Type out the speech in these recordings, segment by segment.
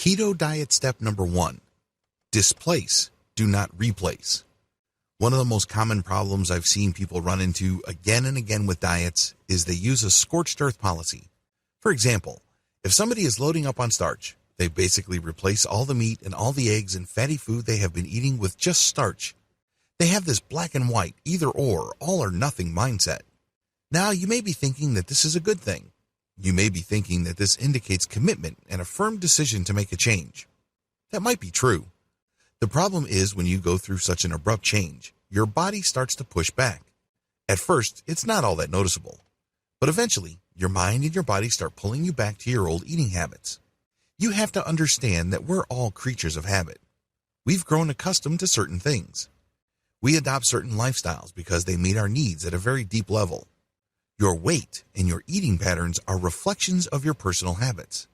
Keto diet step number 1. Displace, do not replace. One of the most common problems I've seen people run into again and again with diets is they use a scorched earth policy. For example, if somebody is loading up on starch, they basically replace all the meat and all the eggs and fatty food they have been eating with just starch. They have this black and white, either or, all or nothing mindset. Now, you may be thinking that this is a good thing. You may be thinking that this indicates commitment and a firm decision to make a change. That might be true. The problem is when you go through such an abrupt change, your body starts to push back. At first, it's not all that noticeable. But eventually, your mind and your body start pulling you back to your old eating habits. You have to understand that we're all creatures of habit. We've grown accustomed to certain things. We adopt certain lifestyles because they meet our needs at a very deep level. Your weight and your eating patterns are reflections of your personal habits.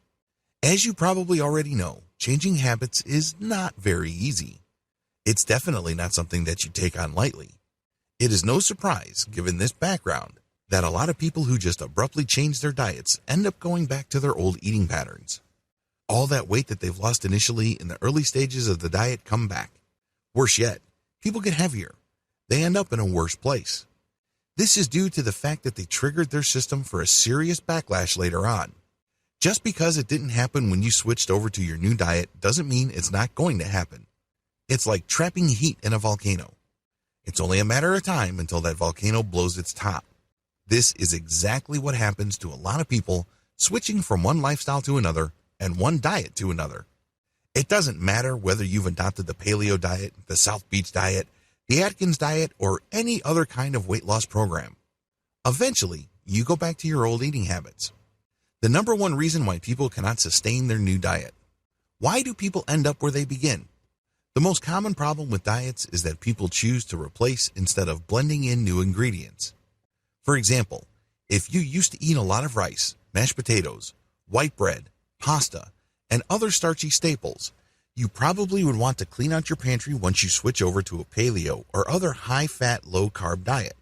As you probably already know, changing habits is not very easy. It's definitely not something that you take on lightly. It is no surprise, given this background, that a lot of people who just abruptly change their diets end up going back to their old eating patterns. All that weight that they've lost initially in the early stages of the diet come back. Worse yet, people get heavier. They end up in a worse place. This is due to the fact that they triggered their system for a serious backlash later on. Just because it didn't happen when you switched over to your new diet doesn't mean it's not going to happen. It's like trapping heat in a volcano. It's only a matter of time until that volcano blows its top. This is exactly what happens to a lot of people switching from one lifestyle to another and one diet to another. It doesn't matter whether you've adopted the paleo diet, the South Beach diet, the Atkins diet, or any other kind of weight loss program. Eventually, you go back to your old eating habits. The number one reason why people cannot sustain their new diet. Why do people end up where they begin? The most common problem with diets is that people choose to replace instead of blending in new ingredients. For example, if you used to eat a lot of rice, mashed potatoes, white bread, pasta, and other starchy staples, you probably would want to clean out your pantry once you switch over to a paleo or other high-fat, low-carb diet.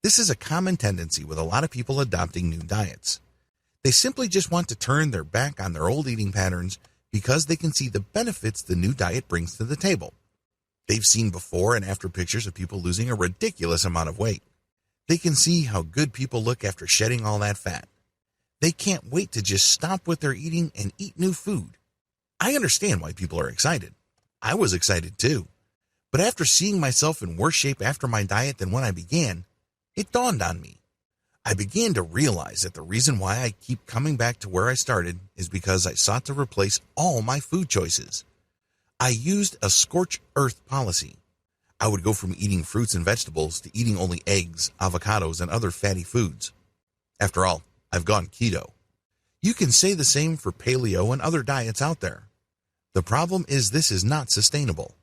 This is a common tendency with a lot of people adopting new diets. They simply just want to turn their back on their old eating patterns because they can see the benefits the new diet brings to the table. They've seen before and after pictures of people losing a ridiculous amount of weight. They can see how good people look after shedding all that fat. They can't wait to just stop what they're eating and eat new food. I understand why people are excited. I was excited too. But after seeing myself in worse shape after my diet than when I began, it dawned on me. I began to realize that the reason why I keep coming back to where I started is because I sought to replace all my food choices. I used a scorched earth policy. I would go from eating fruits and vegetables to eating only eggs, avocados, and other fatty foods. After all, I've gone keto. You can say the same for paleo and other diets out there. The problem is this is not sustainable.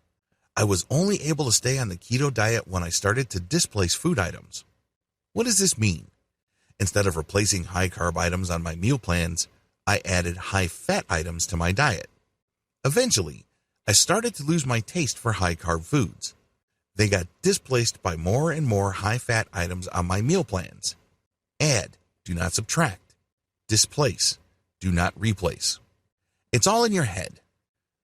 I was only able to stay on the keto diet when I started to displace food items. What does this mean? Instead of replacing high-carb items on my meal plans, I added high-fat items to my diet. Eventually, I started to lose my taste for high-carb foods. They got displaced by more and more high-fat items on my meal plans. Add, do not subtract. Displace, do not replace. It's all in your head.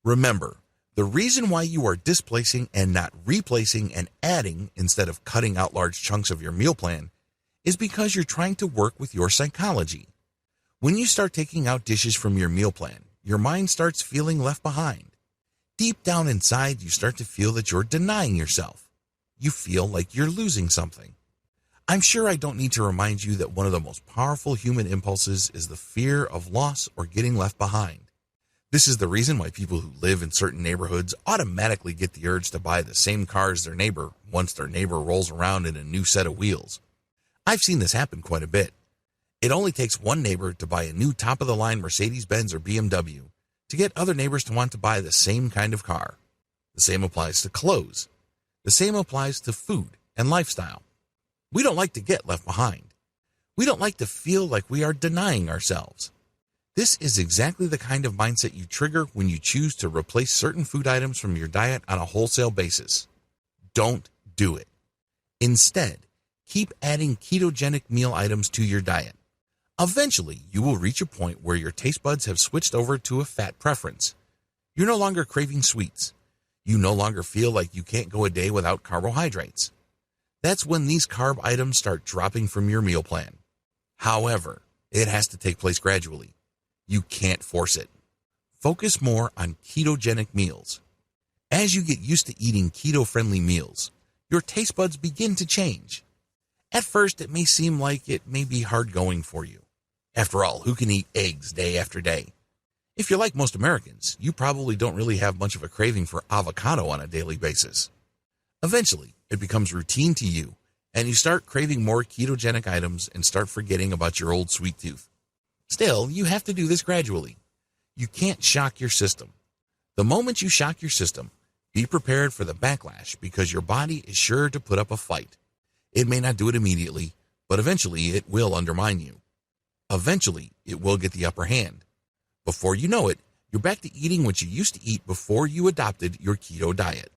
Remember, the reason why you are displacing and not replacing and adding instead of cutting out large chunks of your meal plan is because you're trying to work with your psychology. When you start taking out dishes from your meal plan, your mind starts feeling left behind. Deep down inside, you start to feel that you're denying yourself. You feel like you're losing something. I'm sure I don't need to remind you that one of the most powerful human impulses is the fear of loss or getting left behind. This is the reason why people who live in certain neighborhoods automatically get the urge to buy the same car as their neighbor once their neighbor rolls around in a new set of wheels. I've seen this happen quite a bit. It only takes one neighbor to buy a new top-of-the-line Mercedes-Benz or BMW to get other neighbors to want to buy the same kind of car. The same applies to clothes. The same applies to food and lifestyle. We don't like to get left behind. We don't like to feel like we are denying ourselves. This is exactly the kind of mindset you trigger when you choose to replace certain food items from your diet on a wholesale basis. Don't do it. Instead, keep adding ketogenic meal items to your diet. Eventually, you will reach a point where your taste buds have switched over to a fat preference, You're no longer craving sweets. You no longer feel like you can't go a day without carbohydrates. That's when these carb items start dropping from your meal plan. However, it has to take place gradually. You can't force it. Focus more on ketogenic meals. As you get used to eating keto-friendly meals, your taste buds begin to change. At first, it may seem like it may be hard going for you. After all, who can eat eggs day after day? If you're like most Americans, you probably don't really have much of a craving for avocado on a daily basis. Eventually, it becomes routine to you, and you start craving more ketogenic items and start forgetting about your old sweet tooth. Still, you have to do this gradually. You can't shock your system. The moment you shock your system, be prepared for the backlash because your body is sure to put up a fight. It may not do it immediately, but eventually it will undermine you. Eventually, it will get the upper hand. Before you know it, you're back to eating what you used to eat before you adopted your keto diet.